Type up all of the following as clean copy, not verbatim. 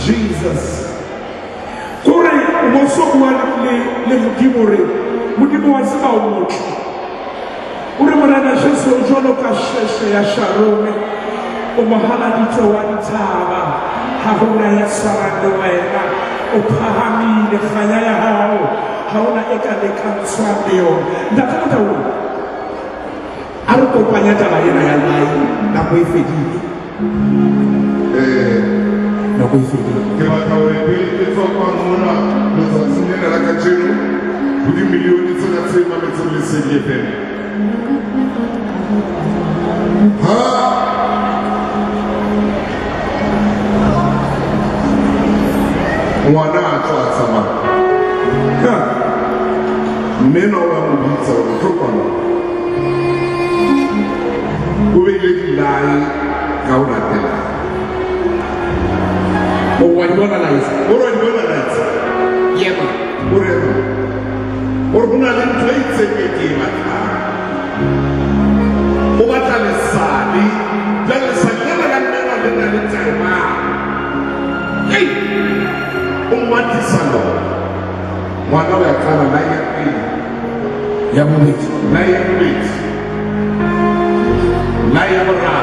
Jesus. Kore umoso le mudimore mudimo wa sima umutu. Ure mwana Jesu ujolo kasheshe ya Sharone umahala dito wa nitaba hauna ya sarande wena upahamile khaya ya hao hauna eka leka swabio ndakata wo aruko panyata la yena ya lai na kuifedili na kuifedili kema kawe kwa mwana mzazinena la kachenu kudi milioni zote sema metole sejepe mwana atwasama neno wa mbitsa kutoka ubele lai kauna tela uwajibona laisa yema urema orguna lentwaitse kekima ubatale sali jale sanyana la neno lena lentema hey umwati salo mwana wa kana na ya mwiti na ya bra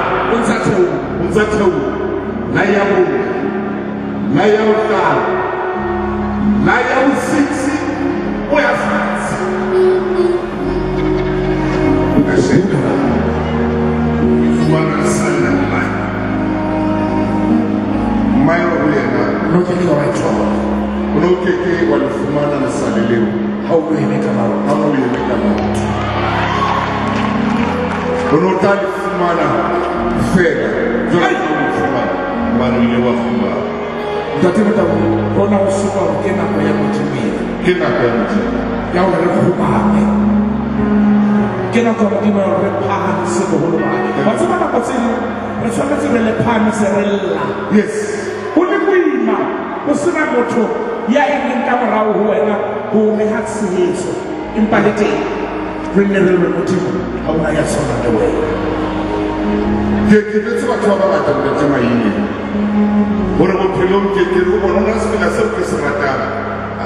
unzateu na ya bu na ya uta na ya usiksi oya fans unashinda mwana sana mayo wena nokeke wa choba unokeke walifumana na salileo haukuhemeka maro unotali fumana fedha zote fumana mano ile wa fumana ndatimeta kona usuka ukena kwa ya kutimia kina kwa mtu ya ule kubame kena kwa mtima ya repaha sebo hulubani wasema na pasini nasema zile pani serella yes ulikwima kusina moto ya inkamera huwena humehatsi hizo impalete renere motivo hauna ya sona dewe keketse batho ba bata ba tsema yini bona mo phelong ke re bona na se ka se ke se ratana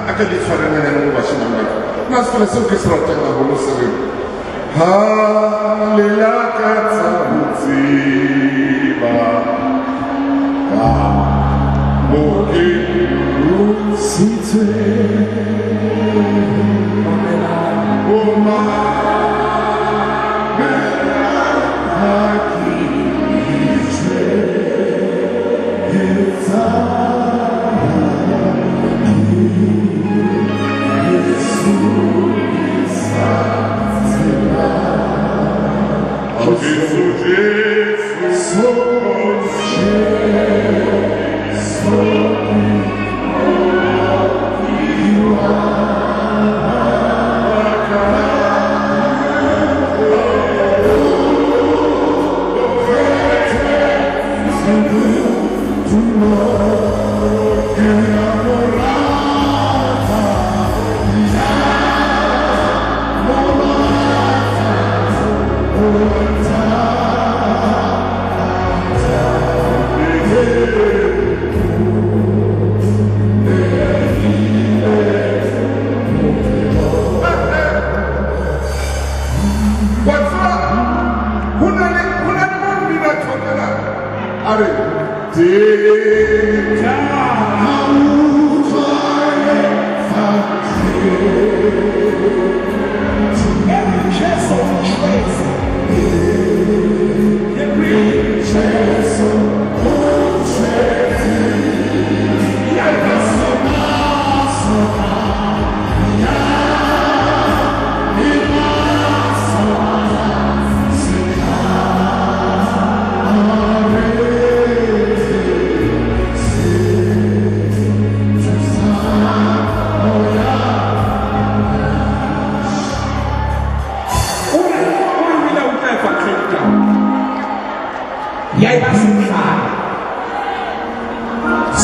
aka le tshwarana ya mo bashina ba na se se ke se ratana go mo sere halelaka tsabutsiba ka moke sitse oma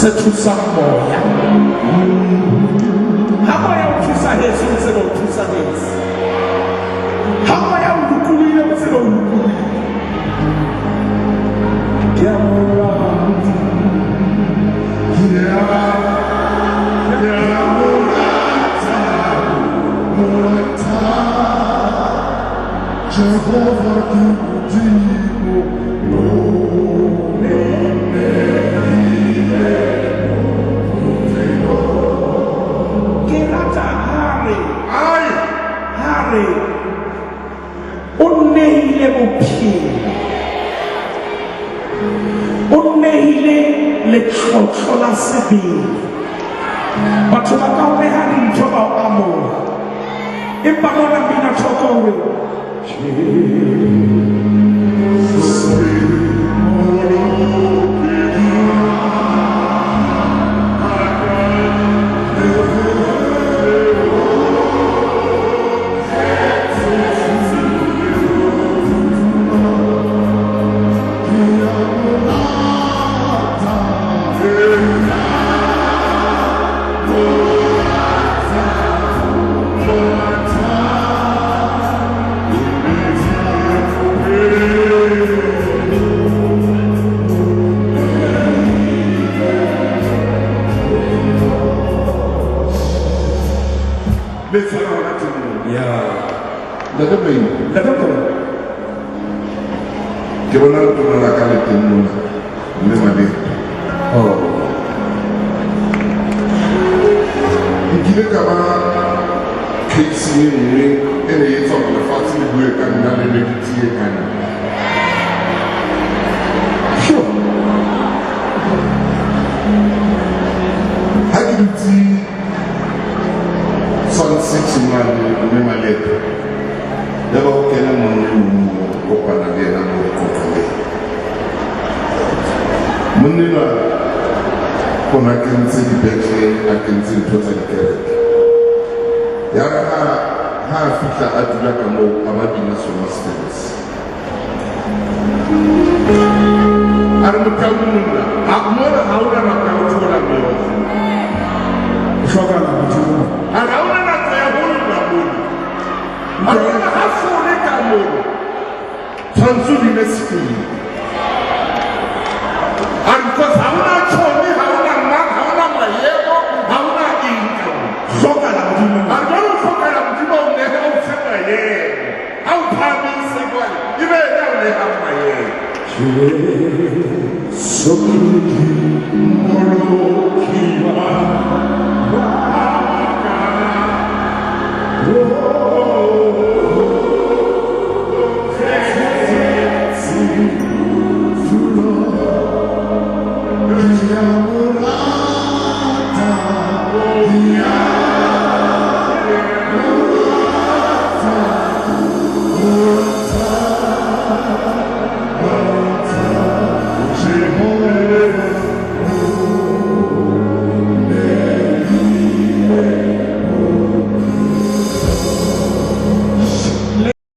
sethusa moya ha moya o thusa heso se o thusa heso ha moya o lukulile se o lukulile ya Jehovah le tlhotlho la sebele batho ba ka o beha dintho ba o amoga empa bona mbina tlhoko gore che vogliono tornare a casa e non mi ha detto chi le cava che si e ne sono le facce di due camminare le vizie e cani anche tutti sono 6 anni non mi ha detto devo che non kopana de na mo kokale munina kona kenzi di peke akenzi total kerek ya ha fita adula kamo amadina so masters armu kawunna amora haura na kawura meyo shoka na mtu arauna na tayabuni na muni aruna hafune kamo Tanzu di Mexico. And because hauna choni, hauna man, hauna mayebo, hauna income. Soka la mjima. Argonu soka la mjima unehe au sema ye. Au pami segwali. Ibe ya unehe ama ye. Soka moro.